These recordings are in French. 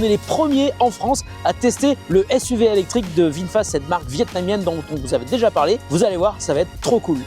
est les premiers en France à tester le SUV électrique de VinFast, cette marque vietnamienne dont on vous avait déjà parlé. Vous allez voir, ça va être trop cool.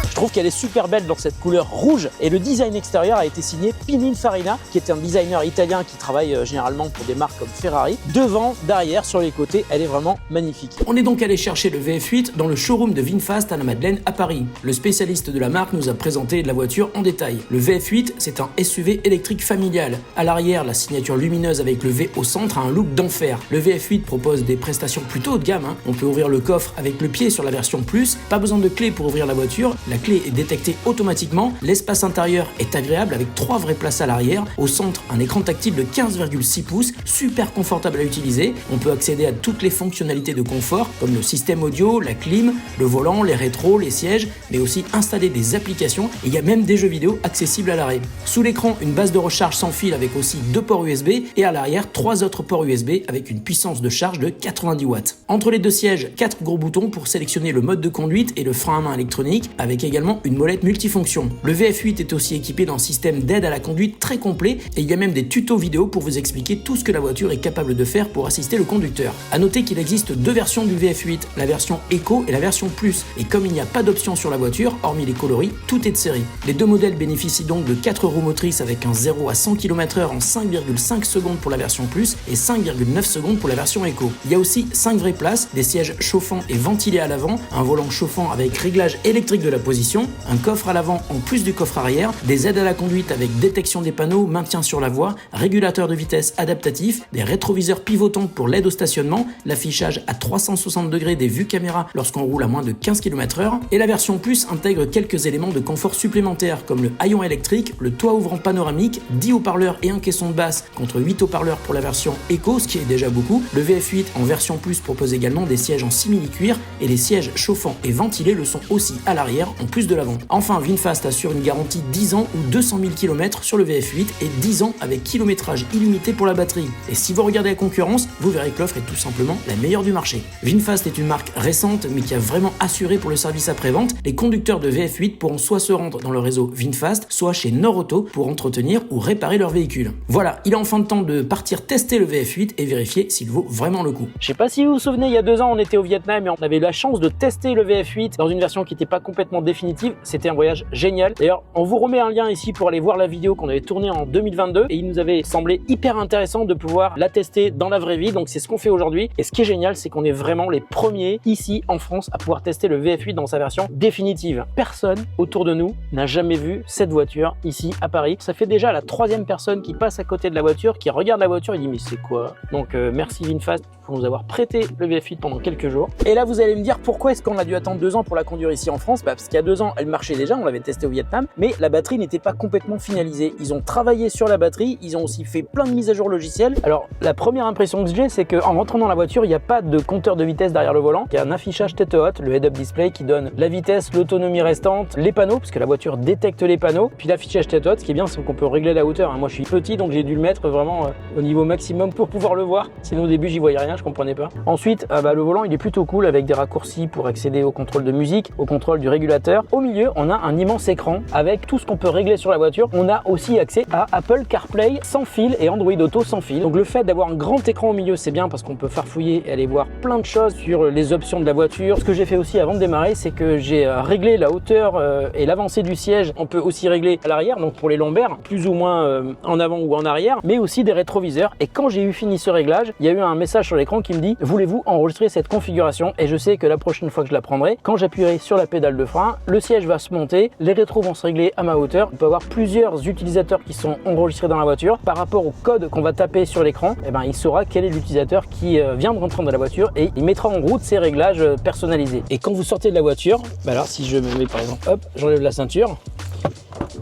Je trouve qu'elle est super belle dans cette couleur rouge et le design extérieur a été signé Pininfarina, qui est un designer italien qui travaille généralement pour des marques comme Ferrari. Devant, derrière, sur les côtés, elle est vraiment magnifique. On est donc allé chercher le VF8 dans le showroom de VinFast à la Madeleine à Paris. Le spécialiste de la marque nous a présenté la voiture en détail. Le VF8, c'est un SUV électrique familial. À l'arrière, la signature lumineuse avec le V au centre a un look d'enfer. Le VF8 propose des prestations plutôt haut de gamme. On peut ouvrir le coffre avec le pied sur la version Plus, pas besoin de clé pour ouvrir la voiture. La clé est détectée automatiquement. L'espace intérieur est agréable avec 3 vraies places à l'arrière. Au centre, un écran tactile de 15,6 pouces, super confortable à utiliser. On peut accéder à toutes les fonctionnalités de confort comme le système audio, la clim, le volant, les rétros, les sièges, mais aussi installer des applications et il y a même des jeux vidéo accessibles à l'arrêt. Sous l'écran, une base de recharge sans fil avec aussi 2 ports USB et à l'arrière 3 autres ports USB avec une puissance de charge de 90 watts. Entre les deux sièges, 4 gros boutons pour sélectionner le mode de conduite et le frein à main électronique avec également une molette multifonction. Le VF8 est aussi équipé d'un système d'aide à la conduite très complet et il y a même des tutos vidéo pour vous expliquer tout ce que la voiture est capable de faire pour assister le conducteur. A noter qu'il existe 2 versions du VF8, la version Eco et la version Plus. Et comme il n'y a pas d'option sur la voiture, hormis les coloris, tout est de série. Les deux modèles bénéficient donc de 4 roues motrices avec un 0 à 100 km/h en 5,5 secondes pour la version Plus et 5,9 secondes pour la version Eco. Il y a aussi 5 vraies places, des sièges chauffants et ventilés à l'avant, un volant chauffant avec réglage électrique de la position, un coffre à l'avant en plus du coffre arrière, des aides à la conduite avec détection des panneaux, maintien sur la voie, régulateur de vitesse adaptatif, des rétroviseurs pivotants pour l'aide au stationnement, l'affichage à 360 degrés des vues caméra lorsqu'on roule à moins de 15 km/h et la version Plus intègre quelques éléments de confort supplémentaires comme le haillon électrique, le toit ouvrant panoramique, 10 haut-parleurs et un caisson de basse contre 8 haut-parleurs pour la version Eco, ce qui est déjà beaucoup. Le VF8 en version Plus propose également des sièges en simili-cuir et les sièges chauffants et ventilés le sont aussi à l'arrière en plus de l'avant. Enfin, VinFast assure une garantie 10 ans ou 200 000 km sur le VF8 et 10 ans avec kilométrage illimité pour la batterie. Et si vous regardez la concurrence, vous verrez que l'offre est tout simplement la meilleure du marché. VinFast est une marque récente mais qui a vraiment assuré pour le service après-vente. Les conducteurs de VF8 pourront soit se rendre dans le réseau VinFast, soit chez Norauto pour entretenir ou réparer leur véhicule. Voilà, il est enfin temps de partir tester le VF8 et vérifier s'il vaut vraiment le coup. Je sais pas si vous vous souvenez, il y a 2 ans, on était au Vietnam et on avait eu la chance de tester le VF8 dans une version qui n'était pas complètement définitive. C'était un voyage génial. D'ailleurs, on vous remet un lien ici pour aller voir la vidéo qu'on avait tournée en 2022 et il nous avait semblé hyper intéressant de pouvoir la tester dans la vraie vie. Donc c'est ce qu'on fait aujourd'hui. Et ce qui est génial, c'est qu'on est vraiment les premiers ici en France à pouvoir tester le VF8 dans sa version définitive. Personne autour de nous n'a jamais vu cette voiture ici à Paris. Ça fait déjà la 3e personne qui passe à côté de la voiture, qui regarde la voiture et dit mais c'est quoi? Donc merci VinFast pour nous avoir prêté le VF8 pendant quelques jours. Et là vous allez me dire pourquoi est-ce qu'on a dû attendre 2 ans pour la conduire ici en France? Parce qu'il y a 2 ans elle marchait déjà, on l'avait testé au Vietnam, mais la batterie n'était pas complètement finalisée. Ils ont travaillé sur la batterie, ils ont aussi fait plein de mises à jour logicielles. Alors la première impression que j'ai, c'est qu'en rentrant dans la voiture, il n'y a pas de compteur de vitesse derrière le volant. Il y a un affichage tête haute, le head-up display qui donne la vitesse, l'autonomie restante, les panneaux, parce que la voiture détecte les panneaux, puis l'affichage tête haute. Ce qui est bien, c'est qu'on peut régler la hauteur. Moi je suis petit, donc j'ai dû le mettre vraiment au niveau maximum pour pouvoir le voir. Sinon au début j'y voyais rien, je comprenais pas. Ensuite, le volant il est plutôt cool avec des raccourcis pour accéder au contrôle de musique, au contrôle du régulateur. Au milieu, on a un immense écran avec tout ce qu'on peut régler sur la voiture. On a aussi accès à Apple CarPlay sans fil et Android Auto sans fil. Donc le fait d'avoir un grand écran au milieu, c'est bien parce qu'on peut farfouiller et aller voir plein de choses sur les options de la voiture. Ce que j'ai fait aussi avant de démarrer, c'est que j'ai réglé la hauteur et l'avancée du siège. On peut aussi régler à l'arrière, donc pour les lombaires, plus ou moins en avant ou en arrière, mais aussi des rétroviseurs. Et quand j'ai eu fini ce réglage, il y a eu un message sur l'écran qui me dit « Voulez-vous enregistrer cette configuration ?» Et je sais que la prochaine fois que je la prendrai, quand j'appuierai sur la pédale de frein, le siège va se monter, les rétros vont se régler à ma hauteur. On peut avoir plusieurs utilisateurs qui sont enregistrés dans la voiture. Par rapport au code qu'on va taper sur l'écran, il saura quel est l'utilisateur qui vient de rentrer dans la voiture et il mettra en route ses réglages personnalisés. Et quand vous sortez de la voiture, alors si je me mets par exemple, hop, j'enlève la ceinture,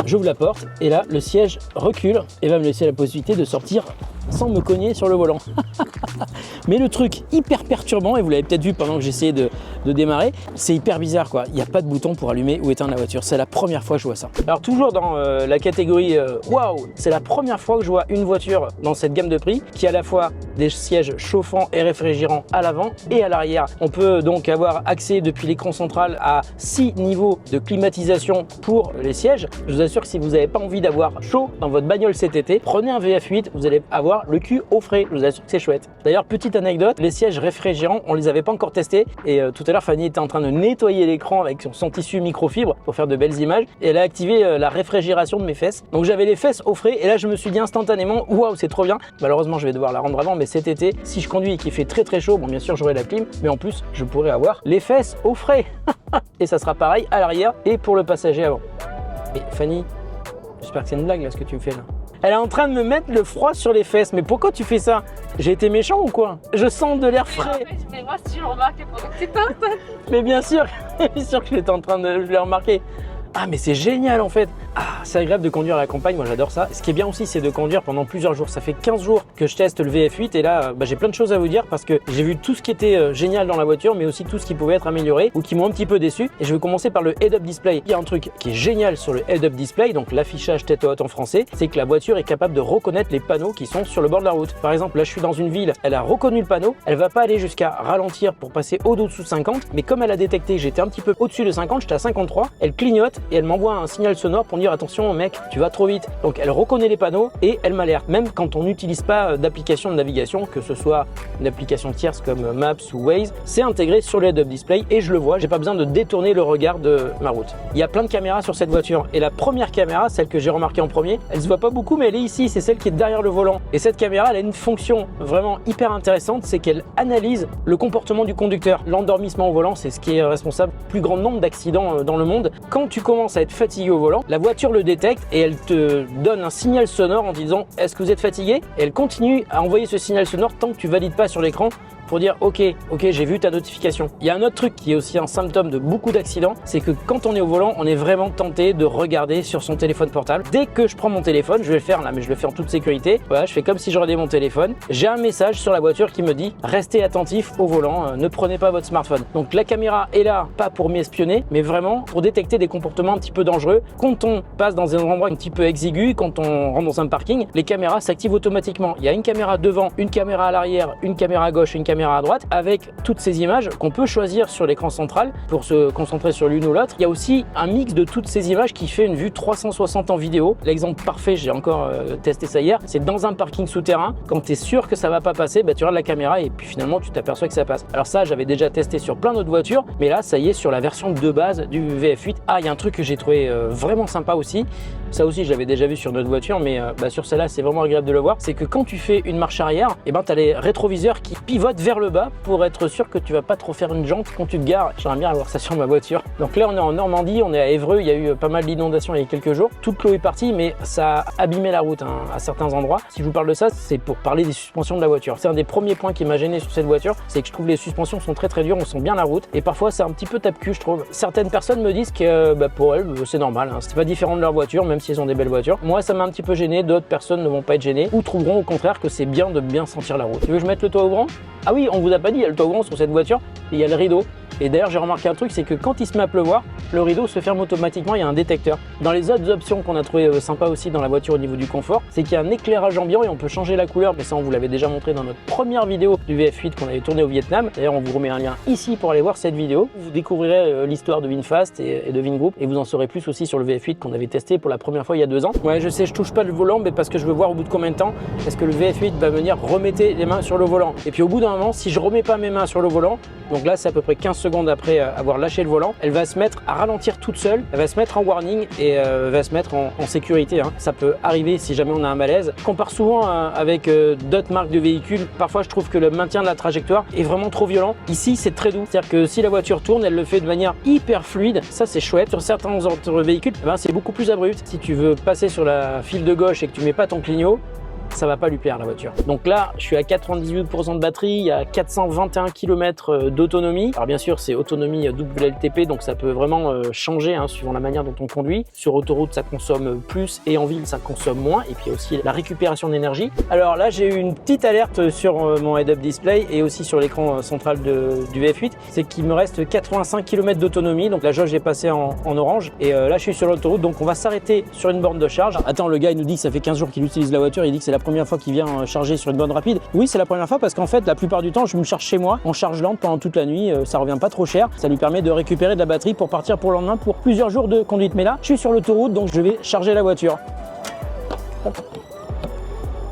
j'ouvre la porte et là le siège recule et va me laisser la possibilité de sortir sans me cogner sur le volant. Mais le truc hyper perturbant, et vous l'avez peut-être vu pendant que j'essayais de démarrer, c'est hyper bizarre quoi. Il n'y a pas de bouton pour allumer ou éteindre la voiture. C'est la première fois que je vois ça. Alors toujours dans la catégorie waouh, c'est la première fois que je vois une voiture dans cette gamme de prix qui a à la fois des sièges chauffants et réfrigérants à l'avant et à l'arrière. On peut donc avoir accès depuis l'écran central à 6 niveaux de climatisation pour les sièges. Je vous assure que si vous n'avez pas envie d'avoir chaud dans votre bagnole cet été, prenez un VF8, vous allez avoir le cul au frais. Je vous assure que c'est chouette. D'ailleurs, petite anecdote, les sièges réfrigérants, on les avait pas encore testés et tout à l'heure Fanny était en train de nettoyer l'écran avec son tissu microfibre pour faire de belles images et elle a activé la réfrigération de mes fesses. Donc j'avais les fesses au frais et là je me suis dit instantanément waouh, c'est trop bien. Malheureusement je vais devoir la rendre avant, mais cet été si je conduis et qu'il fait très chaud, bon bien sûr j'aurai la clim, mais en plus je pourrai avoir les fesses au frais. Et ça sera pareil à l'arrière et pour le passager avant. Et Fanny, j'espère que c'est une blague là ce que tu me fais là. Elle est en train de me mettre le froid sur les fesses. Mais pourquoi tu fais ça? J'ai été méchant ou quoi? Je sens de l'air frais. Mais moi, si je le remarquais pendant que tu parles. Mais bien sûr, bien sûr que j'étais en train de le remarquer. Ah mais c'est génial en fait. Ah, c'est agréable de conduire à la campagne, moi j'adore ça. Ce qui est bien aussi c'est de conduire pendant plusieurs jours. Ça fait 15 jours que je teste le VF8 et là j'ai plein de choses à vous dire parce que j'ai vu tout ce qui était génial dans la voiture mais aussi tout ce qui pouvait être amélioré ou qui m'ont un petit peu déçu. Et je vais commencer par le head-up display. Il y a un truc qui est génial sur le head-up display, donc l'affichage tête haute en français, c'est que la voiture est capable de reconnaître les panneaux qui sont sur le bord de la route. Par exemple là je suis dans une ville, elle a reconnu le panneau, elle va pas aller jusqu'à ralentir pour passer au-dessous de 50, mais comme elle a détecté que j'étais un petit peu au-dessus de 50, j'étais à 53, elle clignote et elle m'envoie un signal sonore pour me dire attention mec, tu vas trop vite. Donc elle reconnaît les panneaux et elle m'alerte, même quand on n'utilise pas d'application de navigation, que ce soit une application tierce comme Maps ou Waze, c'est intégré sur le head-up display et je le vois, j'ai pas besoin de détourner le regard de ma route. Il y a plein de caméras sur cette voiture et la première caméra, celle que j'ai remarquée en premier, elle se voit pas beaucoup mais elle est ici, c'est celle qui est derrière le volant. Et cette caméra, elle a une fonction vraiment hyper intéressante, c'est qu'elle analyse le comportement du conducteur. L'endormissement au volant, c'est ce qui est responsable du plus grand nombre d'accidents dans le monde. Quand tu commences à être fatigué au volant, la voiture le détecte et elle te donne un signal sonore en disant est-ce que vous êtes fatigué? Et elle continue à envoyer ce signal sonore tant que tu valides pas sur l'écran pour dire ok, j'ai vu ta notification. Il y a un autre truc qui est aussi un symptôme de beaucoup d'accidents, c'est que quand on est au volant, on est vraiment tenté de regarder sur son téléphone portable. Dès que je prends mon téléphone, je vais le faire là, mais je le fais en toute sécurité. Voilà, je fais comme si je regardais mon téléphone. J'ai un message sur la voiture qui me dit restez attentif au volant, ne prenez pas votre smartphone. Donc la caméra est là, pas pour m'espionner, mais vraiment pour détecter des comportements un petit peu dangereux. Quand on passe dans un endroit un petit peu exigu, quand on rentre dans un parking, les caméras s'activent automatiquement. Il y a une caméra devant, une caméra à l'arrière, une caméra à gauche, une caméra à droite, avec toutes ces images qu'on peut choisir sur l'écran central pour se concentrer sur l'une ou l'autre. Il y a aussi un mix de toutes ces images qui fait une vue 360 en vidéo. L'exemple parfait, j'ai encore testé ça hier, c'est dans un parking souterrain, quand tu es sûr que ça va pas passer, tu regardes la caméra et puis finalement tu t'aperçois que ça passe. Alors ça, j'avais déjà testé sur plein d'autres voitures, mais là, ça y est, sur la version de base du VF8. Ah, il y a un truc que j'ai trouvé vraiment sympa aussi. Ça aussi, je l'avais déjà vu sur notre voiture, mais sur celle-là, c'est vraiment agréable de le voir. C'est que quand tu fais une marche arrière, tu as les rétroviseurs qui pivotent vers le bas pour être sûr que tu vas pas trop faire une jante quand tu te gares. J'aimerais bien avoir ça sur ma voiture. Donc là, on est en Normandie, on est à Évreux, il y a eu pas mal d'inondations il y a quelques jours. Toute l'eau est partie, mais ça a abîmé la route à certains endroits. Si je vous parle de ça, c'est pour parler des suspensions de la voiture. C'est un des premiers points qui m'a gêné sur cette voiture, c'est que je trouve les suspensions sont très dures, on sent bien la route et parfois c'est un petit peu tape-cul, je trouve. Certaines personnes me disent que pour elles, c'est normal, c'est pas différent de leur voiture, même si elles ont des belles voitures. Moi, ça m'a un petit peu gêné, d'autres personnes ne vont pas être gênées ou trouveront au contraire que c'est bien de bien sentir la route. Tu veux que je mette le toit ouvrant? Ah oui, on vous a pas dit, il y a le toit ouvrant sur cette voiture, et il y a le rideau. Et d'ailleurs, j'ai remarqué un truc, c'est que quand il se met à pleuvoir, le rideau se ferme automatiquement, il y a un détecteur. Dans les autres options qu'on a trouvé sympa aussi dans la voiture au niveau du confort, c'est qu'il y a un éclairage ambiant et on peut changer la couleur, mais ça on vous l'avait déjà montré dans notre première vidéo du VF8 qu'on avait tourné au Vietnam. D'ailleurs, on vous remet un lien ici pour aller voir cette vidéo. Vous découvrirez l'histoire de VinFast et de Vingroup et vous en saurez plus aussi sur le VF8 qu'on avait testé pour la première fois il y a 2 ans. Ouais, je sais, je touche pas le volant, mais parce que je veux voir au bout de combien de temps est-ce que le VF8 va venir remettre les mains sur le volant. Et puis au bout d'un moment, si je remets pas mes mains sur le volant, donc là c'est à peu près 15 secondes après avoir lâché le volant, elle va se mettre à ralentir toute seule, elle va se mettre en warning et va se mettre en sécurité. Ça peut arriver si jamais on a un malaise. Je compare souvent avec d'autres marques de véhicules. Parfois je trouve que le maintien de la trajectoire est vraiment trop violent. Ici c'est très doux, c'est-à-dire que si la voiture tourne, elle le fait de manière hyper fluide. Ça c'est chouette. Sur certains autres véhicules, c'est beaucoup plus abrupt. Si tu veux passer sur la file de gauche et que tu mets pas ton clignot, ça va pas lui plaire la voiture. Donc là, je suis à 98% de batterie, il y a 421 km d'autonomie. Alors bien sûr, c'est autonomie WLTP, donc ça peut vraiment changer hein, suivant la manière dont on conduit. Sur autoroute, ça consomme plus et en ville, ça consomme moins. Et puis aussi la récupération d'énergie. Alors là, j'ai eu une petite alerte sur mon head-up display et aussi sur l'écran central du VF8. C'est qu'il me reste 85 km d'autonomie. Donc la jauge est passée en orange. Et là, je suis sur l'autoroute, donc on va s'arrêter sur une borne de charge. Attends, le gars, il nous dit que ça fait 15 jours qu'il utilise la voiture. Il dit que c'est la première fois qu'il vient charger sur une borne rapide. Oui, c'est la première fois parce qu'en fait, la plupart du temps, je me charge chez moi en charge lente pendant toute la nuit. Ça revient pas trop cher. Ça lui permet de récupérer de la batterie pour partir pour le lendemain pour plusieurs jours de conduite. Mais là, je suis sur l'autoroute, donc je vais charger la voiture. Hop.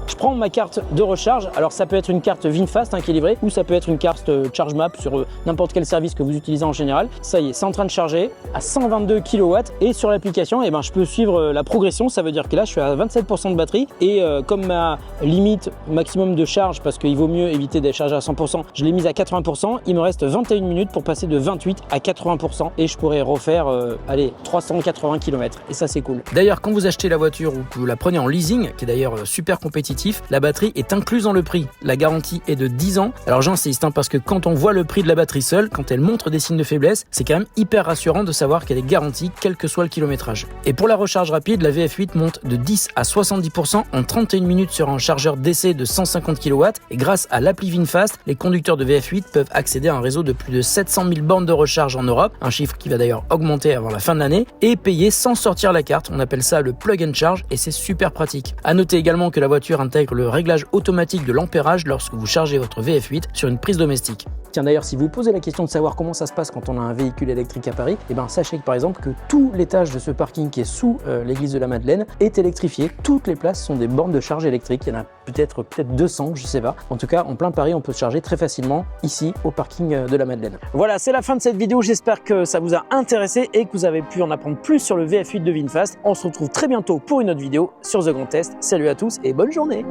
Je prends ma carte de recharge. Alors ça peut être une carte VinFast hein, qui est livrée ou ça peut être une carte ChargeMap sur n'importe quel service que vous utilisez en général. Ça y est, c'est en train de charger à 122 kW et sur l'application, eh ben, je peux suivre la progression. Ça veut dire que là, je suis à 27% de batterie et comme ma limite maximum de charge, parce qu'il vaut mieux éviter d'être chargé à 100%, je l'ai mise à 80%. Il me reste 21 minutes pour passer de 28 à 80% et je pourrais refaire allez, 380 km et ça c'est cool. D'ailleurs, quand vous achetez la voiture ou que vous la prenez en leasing, qui est d'ailleurs super compétitif, la batterie est incluse dans le prix. La garantie est de 10 ans. Alors j'insiste hein, parce que quand on voit le prix de la batterie seule, quand elle montre des signes de faiblesse, c'est quand même hyper rassurant de savoir qu'elle est garantie quel que soit le kilométrage. Et pour la recharge rapide, la VF8 monte de 10 à 70% en 31 minutes sur un chargeur DC de 150 kW et grâce à l'appli VinFast, les conducteurs de VF8 peuvent accéder à un réseau de plus de 700 000 bornes de recharge en Europe, un chiffre qui va d'ailleurs augmenter avant la fin de l'année, et payer sans sortir la carte. On appelle ça le plug and charge et c'est super pratique. À noter également que la voiture intègre le réglage automatique de l'ampérage lorsque vous chargez votre VF8 sur une prise domestique. Tiens d'ailleurs, si vous posez la question de savoir comment ça se passe quand on a un véhicule électrique à Paris, eh ben sachez que par exemple que tout l'étage de ce parking qui est sous l'église de la Madeleine est électrifié. Toutes les places sont des bornes de charge électrique. Il y en a peut-être 200, je sais pas. En tout cas, en plein Paris, on peut se charger très facilement ici au parking de la Madeleine. Voilà, c'est la fin de cette vidéo. J'espère que ça vous a intéressé et que vous avez pu en apprendre plus sur le VF8 de VinFast. On se retrouve très bientôt pour une autre vidéo sur The Grand Test. Salut à tous et bonne journée.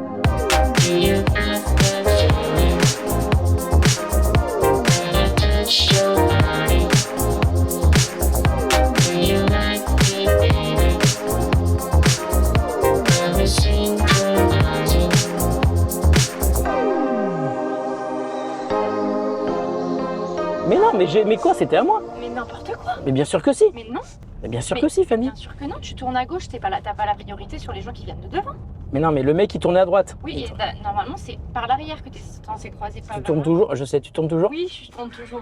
Mais non, mais quoi, c'était à moi. Mais n'importe quoi. Mais bien sûr que si. Mais non. Mais bien sûr que si, Fanny. Bien sûr que non, tu tournes à gauche, t'as pas la priorité sur les gens qui viennent de devant. Mais non, mais le mec il tournait à droite. Oui, et normalement c'est par l'arrière que t'es censé croiser. Tu tournes toujours, je sais, tu tournes toujours. Oui, je tourne toujours.